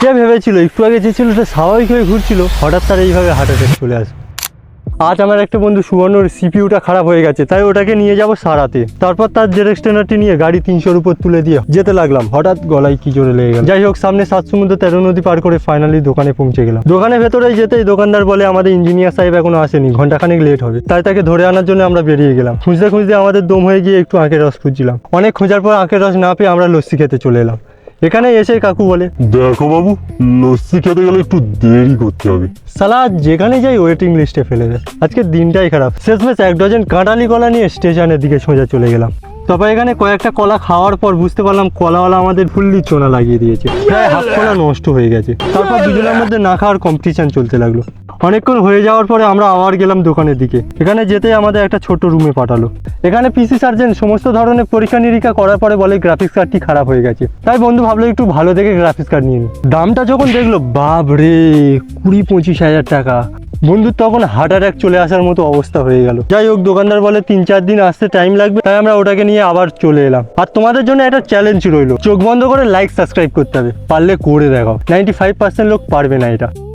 কে ভেবেছিল একটু আগে যে ছিল সে স্বাভাবিক হয়ে ঘুরছিল, হঠাৎ তার এইভাবে হার্ট অ্যাটাক চলে আসে। আজ আমার একটা বন্ধু সুবর্ণর সিপিইউটা খারাপ হয়ে গেছে, তাই ওটাকে নিয়ে যাব সারাতে। তারপর তার জেরক্স টেনারটি নিয়ে গাড়ি 300-র উপর তুলে দিয়ে যেতে লাগলাম। হঠাৎ গলায় কি জোরে লেগে গেল। যাই হোক, সামনে 7 সমুদ্র 13 নদী পার করে ফাইনালি দোকানে পৌঁছে গেলাম। দোকানের ভেতরে যেতেই দোকানদার বলে আমাদের ইঞ্জিনিয়ার সাহেব এখনো আসেনি, ঘন্টাখানেক লেট হবে। তাই তাকে ধরে আনার জন্য আমরা বেরিয়ে গেলাম। খুঁজতে খুঁজতে আমাদের দম হয়ে গিয়ে একটু আখের রস খুঁজছিলাম। অনেক খোঁজার পর আখের রস না পেয়ে আমরা লস্যি খেতে চলে এলাম। এখানে এসে কাকু বলে, দেখো বাবু, লস্যি খেতে গেলে একটু দেরি করতে হবে। সালা যেখানে যাই ওয়েটিং লিস্টে ফেলে দেয়। আজকে দিনটাই খারাপ। শেষমেশ 1 ডজন কাঁঠালি কলা নিয়ে স্টেশনের দিকে সোজা চলে গেলাম। তারপর এখানে কয়েকটা কলা খাওয়ার পর বুঝতে পারলাম কলাওয়ালা আমাদের ফুললি চোনা লাগিয়ে দিয়েছে, প্রায় হাফ কলা নষ্ট হয়ে গেছে। তারপর দুজনের মধ্যে না খাওয়ার কম্পিটিশন চলতে লাগলো। অনেকক্ষণ হয়ে যাওয়ার পরে আমরা আবার গেলাম দোকানের দিকে। এখানে যেতেই আমাদের একটা ছোট রুমে পাঠালো। এখানে পিসি সার্জেন্ট সমস্ত ধরনের পরীক্ষা নিরীক্ষা করার পরে বলে গ্রাফিক্স কার্ডটি খারাপ হয়ে গেছে। তাই বন্ধু ভাবলো একটু ভালো দেখে গ্রাফিক্স কার্ড নিয়ে নি। দামটা যখন দেখলো, বাপ রে, 20-25 হাজার টাকা। বন্ধুর তখন হার্ট অ্যাটাক চলে আসার মতো অবস্থা হয়ে গেল। যাই হোক, দোকানদার বলে 3-4 দিন আসতে টাইম লাগবে, তাই আমরা ওটাকে নিয়ে আবার চলে এলাম। আর তোমাদের জন্য একটা চ্যালেঞ্জ রইলো, চোখ বন্ধ করে লাইক সাবস্ক্রাইব করতে হবে, পারলে করে দেখাও। 95% লোক পারবে না এটা।